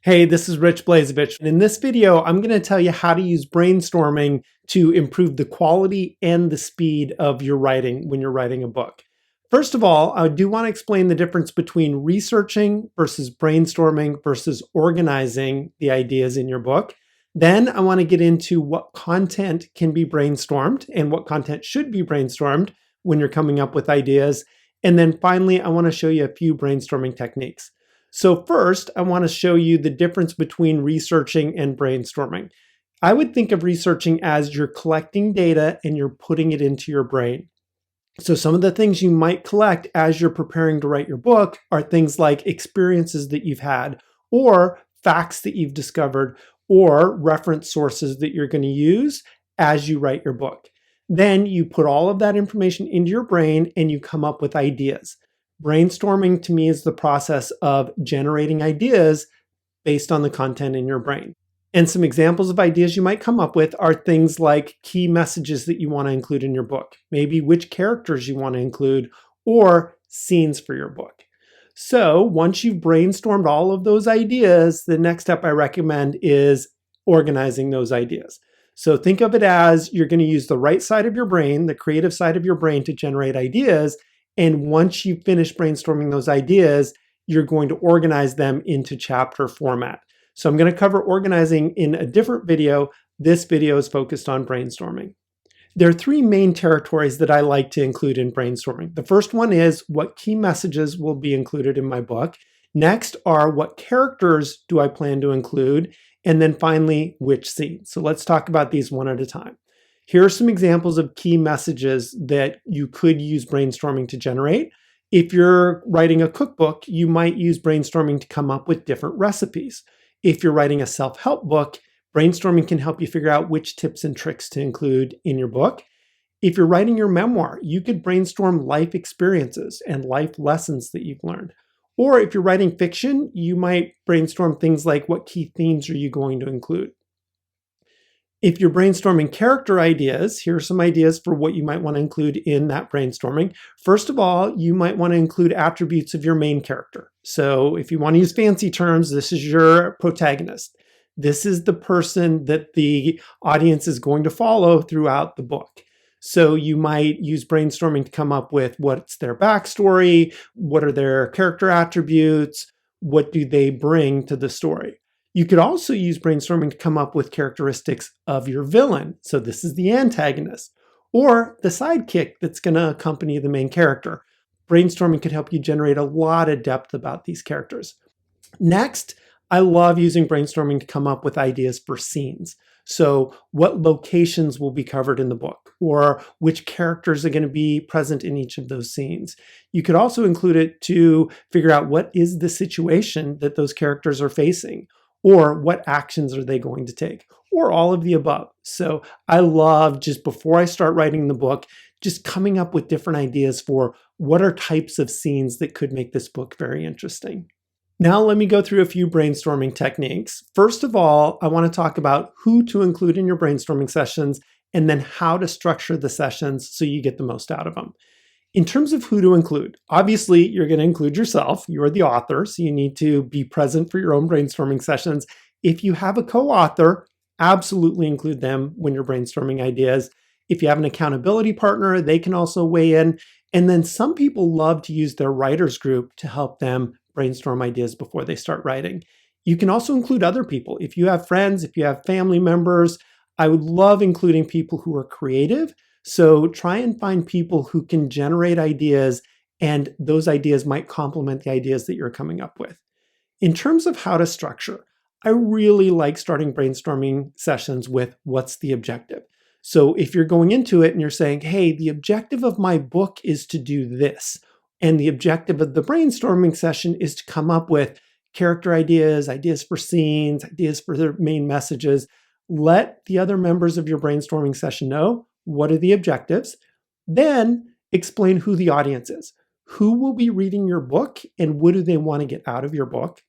Hey, this is Rich Blazevich. And in this video, I'm going to tell you how to use brainstorming to improve the quality and the speed of your writing when you're writing a book. First of all, I do want to explain the difference between researching versus brainstorming versus organizing the ideas in your book. Then I want to get into what content can be brainstormed and what content should be brainstormed when you're coming up with ideas. And then finally, I want to show you a few brainstorming techniques. So first, I want to show you the difference between researching and brainstorming. I would think of researching as you're collecting data and you're putting it into your brain. So some of the things you might collect as you're preparing to write your book are things like experiences that you've had, or facts that you've discovered, or reference sources that you're going to use as you write your book. Then you put all of that information into your brain and you come up with ideas. Brainstorming to me is the process of generating ideas based on the content in your brain. And some examples of ideas you might come up with are things like key messages that you want to include in your book, maybe which characters you want to include, or scenes for your book. So once you've brainstormed all of those ideas, the next step I recommend is organizing those ideas. So think of it as you're going to use the right side of your brain, the creative side of your brain, to generate ideas. And once you finish brainstorming those ideas, you're going to organize them into chapter format. So I'm going to cover organizing in a different video. This video is focused on brainstorming. There are three main territories that I like to include in brainstorming. The first one is what key messages will be included in my book. Next are what characters do I plan to include? And then finally, which scenes. So let's talk about these one at a time. Here are some examples of key messages that you could use brainstorming to generate. If you're writing a cookbook, you might use brainstorming to come up with different recipes. If you're writing a self-help book, brainstorming can help you figure out which tips and tricks to include in your book. If you're writing your memoir, you could brainstorm life experiences and life lessons that you've learned. Or if you're writing fiction, you might brainstorm things like what key themes are you going to include. If you're brainstorming character ideas, here are some ideas for what you might want to include in that brainstorming. First of all, you might want to include attributes of your main character. So if you want to use fancy terms, this is your protagonist. This is the person that the audience is going to follow throughout the book. So you might use brainstorming to come up with what's their backstory, what are their character attributes, what do they bring to the story. You could also use brainstorming to come up with characteristics of your villain. So this is the antagonist, or the sidekick that's going to accompany the main character. Brainstorming could help you generate a lot of depth about these characters. Next, I love using brainstorming to come up with ideas for scenes. So what locations will be covered in the book, or which characters are going to be present in each of those scenes. You could also include it to figure out what is the situation that those characters are facing, or what actions are they going to take, or all of the above. So I love, just before I start writing the book, just coming up with different ideas for what are types of scenes that could make this book very interesting. Now let me go through a few brainstorming techniques. First of all, I want to talk about who to include in your brainstorming sessions, and then how to structure the sessions so you get the most out of them. In terms of who to include, obviously you're going to include yourself. You are the author, so you need to be present for your own brainstorming sessions. If you have a co-author, absolutely include them when you're brainstorming ideas. If you have an accountability partner, they can also weigh in. And then some people love to use their writers group to help them brainstorm ideas before they start writing. You can also include other people. If you have friends, if you have family members, I would love including people who are creative. So try and find people who can generate ideas, and those ideas might complement the ideas that you're coming up with. In terms of how to structure, I really like starting brainstorming sessions with what's the objective. So if you're going into it and you're saying, hey, the objective of my book is to do this, and the objective of the brainstorming session is to come up with character ideas, ideas for scenes, ideas for their main messages, let the other members of your brainstorming session know what are the objectives. Then explain who the audience is. Who will be reading your book and what do they want to get out of your book?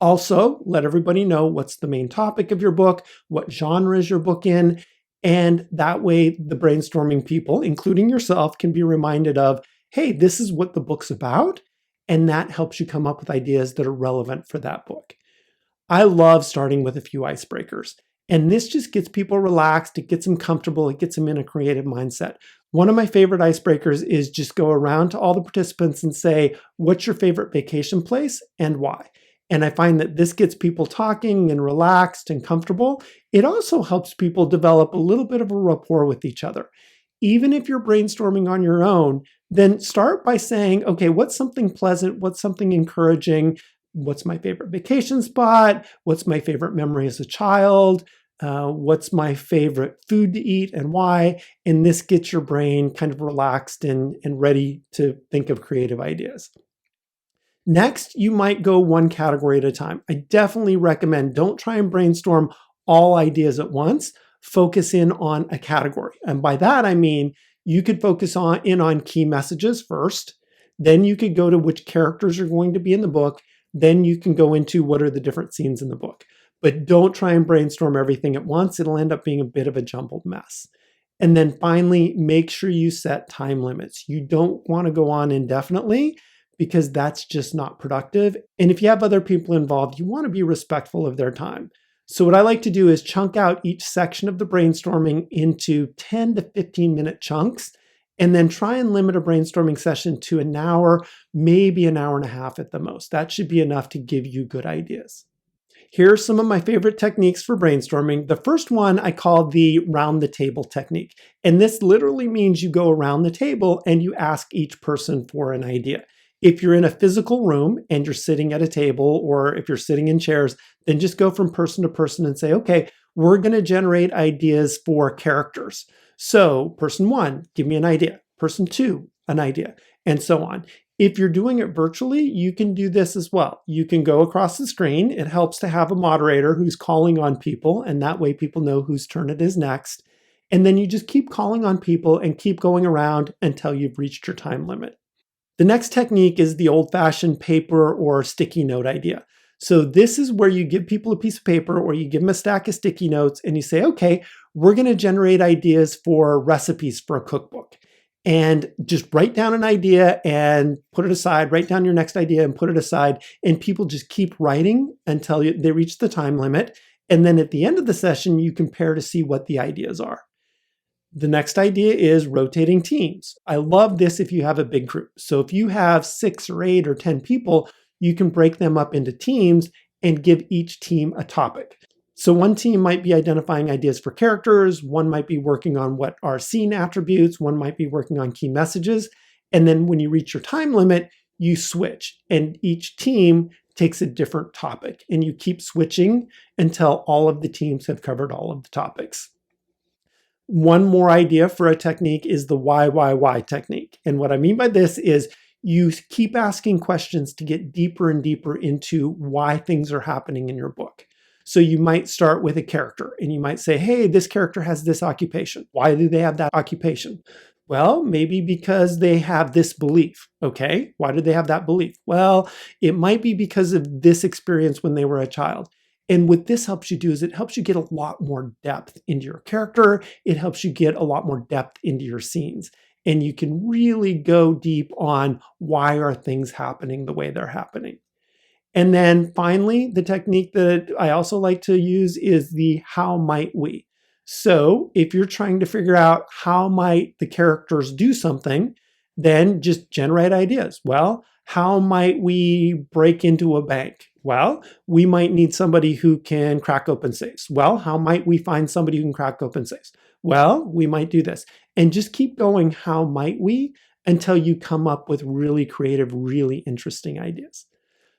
Also, let everybody know what's the main topic of your book, what genre is your book in, and that way the brainstorming people, including yourself, can be reminded of, hey, this is what the book's about, and that helps you come up with ideas that are relevant for that book. I love starting with a few icebreakers. And this just gets people relaxed, it gets them comfortable, it gets them in a creative mindset. One of my favorite icebreakers is just go around to all the participants and say, what's your favorite vacation place and why? And I find that this gets people talking and relaxed and comfortable. It also helps people develop a little bit of a rapport with each other. Even if you're brainstorming on your own, then start by saying, okay, what's something pleasant? What's something encouraging? What's my favorite vacation spot? What's my favorite memory as a child? What's my favorite food to eat and why? And this gets your brain kind of relaxed and ready to think of creative ideas. Next, you might go one category at a time. I definitely recommend don't try and brainstorm all ideas at once. Focus in on a category. And by that, I mean, you could focus on key messages first. Then you could go to which characters are going to be in the book. Then you can go into what are the different scenes in the book. But don't try and brainstorm everything at once. It'll end up being a bit of a jumbled mess. And then finally, make sure you set time limits. You don't want to go on indefinitely because that's just not productive. And if you have other people involved, you want to be respectful of their time. So what I like to do is chunk out each section of the brainstorming into 10 to 15 minute chunks, and then try and limit a brainstorming session to an hour, maybe an hour and a half at the most. That should be enough to give you good ideas. Here are some of my favorite techniques for brainstorming. The first one I call the round the table technique. And this literally means you go around the table and you ask each person for an idea. If you're in a physical room and you're sitting at a table, or if you're sitting in chairs, then just go from person to person and say, okay, we're going to generate ideas for characters. So person one, give me an idea. Person two, an idea, and so on. If you're doing it virtually, you can do this as well. You can go across the screen. It helps to have a moderator who's calling on people, and that way people know whose turn it is next. And then you just keep calling on people and keep going around until you've reached your time limit. The next technique is the old-fashioned paper or sticky note idea. So this is where you give people a piece of paper or you give them a stack of sticky notes and you say, okay, we're going to generate ideas for recipes for a cookbook. And just write down an idea and put it aside, write down your next idea and put it aside. And people just keep writing until they reach the time limit. And then at the end of the session, you compare to see what the ideas are. The next idea is rotating teams. I love this if you have a big group. So if you have 6 or 8 or 10 people, you can break them up into teams and give each team a topic. So one team might be identifying ideas for characters, one might be working on what are scene attributes, one might be working on key messages. And then when you reach your time limit, you switch and each team takes a different topic and you keep switching until all of the teams have covered all of the topics. One more idea for a technique is the why technique. And what I mean by this is you keep asking questions to get deeper and deeper into why things are happening in your book. So you might start with a character and you might say, hey, this character has this occupation. Why do they have that occupation? Well, maybe because they have this belief. Okay, why do they have that belief? Well, it might be because of this experience when they were a child. And what this helps you do is it helps you get a lot more depth into your character. It helps you get a lot more depth into your scenes. And you can really go deep on why are things happening the way they're happening. And then finally, the technique that I also like to use is the how might we. So if you're trying to figure out how might the characters do something, then just generate ideas. Well, how might we break into a bank? Well, we might need somebody who can crack open safes. Well, how might we find somebody who can crack open safes? Well, we might do this. And just keep going, how might we, until you come up with really creative, really interesting ideas.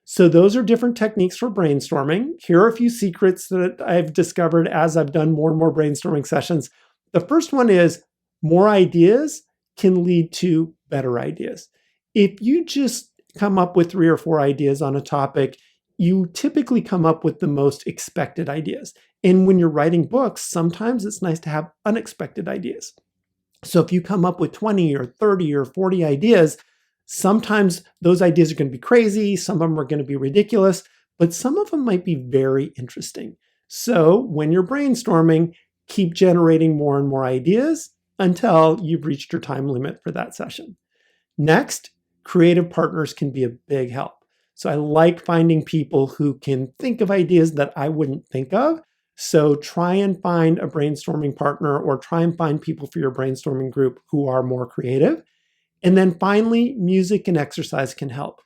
So those are different techniques for brainstorming. Here are a few secrets that I've discovered as I've done more and more brainstorming sessions. The first one is more ideas can lead to better ideas. If you just come up with 3 or 4 ideas on a topic, you typically come up with the most expected ideas. And when you're writing books, sometimes it's nice to have unexpected ideas. So if you come up with 20 or 30 or 40 ideas, sometimes those ideas are going to be crazy, some of them are going to be ridiculous, but some of them might be very interesting. So when you're brainstorming, keep generating more and more ideas until you've reached your time limit for that session. Next, creative partners can be a big help. So I like finding people who can think of ideas that I wouldn't think of. So try and find a brainstorming partner or try and find people for your brainstorming group who are more creative. And then finally, music and exercise can help.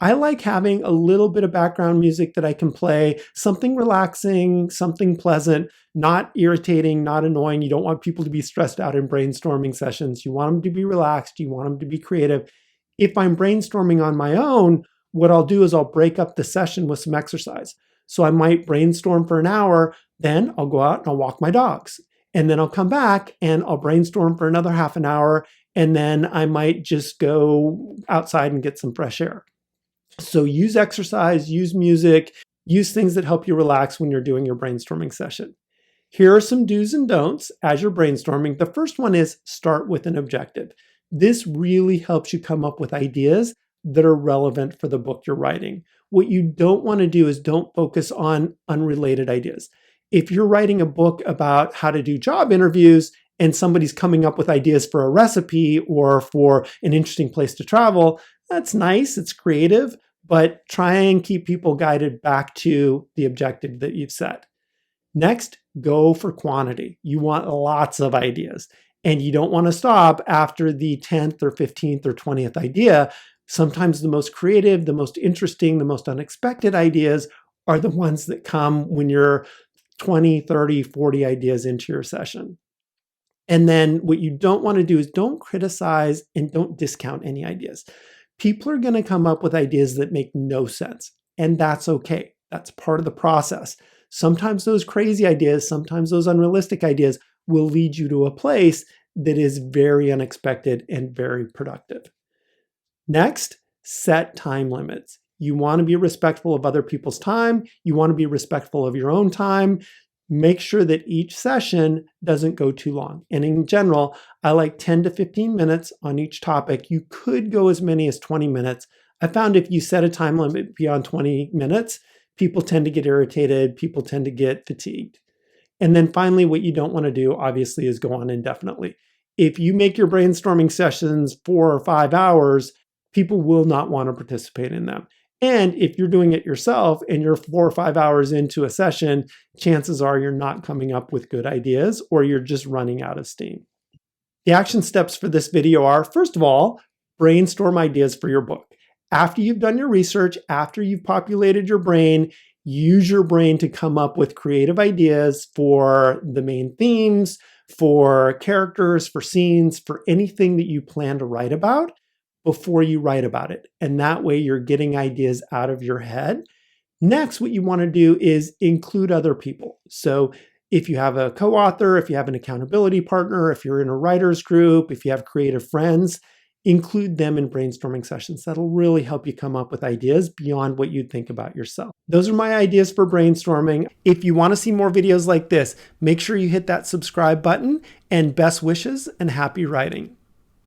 I like having a little bit of background music that I can play, something relaxing, something pleasant, not irritating, not annoying. You don't want people to be stressed out in brainstorming sessions. You want them to be relaxed. You want them to be creative. If I'm brainstorming on my own, what I'll do is I'll break up the session with some exercise. So I might brainstorm for an hour, then I'll go out and I'll walk my dogs. And then I'll come back and I'll brainstorm for another half an hour. And then I might just go outside and get some fresh air. So use exercise, use music, use things that help you relax when you're doing your brainstorming session. Here are some do's and don'ts as you're brainstorming. The first one is start with an objective. This really helps you come up with ideas that are relevant for the book you're writing. What you don't want to do is don't focus on unrelated ideas. If you're writing a book about how to do job interviews and somebody's coming up with ideas for a recipe or for an interesting place to travel, that's nice, it's creative, but try and keep people guided back to the objective that you've set. Next, go for quantity. You want lots of ideas, and you don't want to stop after the 10th or 15th or 20th idea. Sometimes the most creative, the most interesting, the most unexpected ideas are the ones that come when you're 20, 30, 40 ideas into your session. And then what you don't want to do is don't criticize and don't discount any ideas. People are going to come up with ideas that make no sense, and that's okay. That's part of the process. Sometimes those crazy ideas, sometimes those unrealistic ideas will lead you to a place that is very unexpected and very productive. Next, set time limits. You want to be respectful of other people's time. You want to be respectful of your own time. Make sure that each session doesn't go too long. And in general, I like 10 to 15 minutes on each topic. You could go as many as 20 minutes. I found if you set a time limit beyond 20 minutes, people tend to get irritated, people tend to get fatigued. And then finally, what you don't want to do, obviously, is go on indefinitely. If you make your brainstorming sessions 4 or 5 hours, people will not want to participate in them. And if you're doing it yourself and you're 4 or 5 hours into a session, chances are you're not coming up with good ideas or you're just running out of steam. The action steps for this video are, first of all, brainstorm ideas for your book. After you've done your research, after you've populated your brain, use your brain to come up with creative ideas for the main themes, for characters, for scenes, for anything that you plan to write about before you write about it. And that way you're getting ideas out of your head. Next, what you want to do is include other people. So if you have a co-author, if you have an accountability partner, if you're in a writer's group, if you have creative friends, include them in brainstorming sessions. That'll really help you come up with ideas beyond what you'd think about yourself. Those are my ideas for brainstorming. If you want to see more videos like this, make sure you hit that subscribe button, and best wishes and happy writing.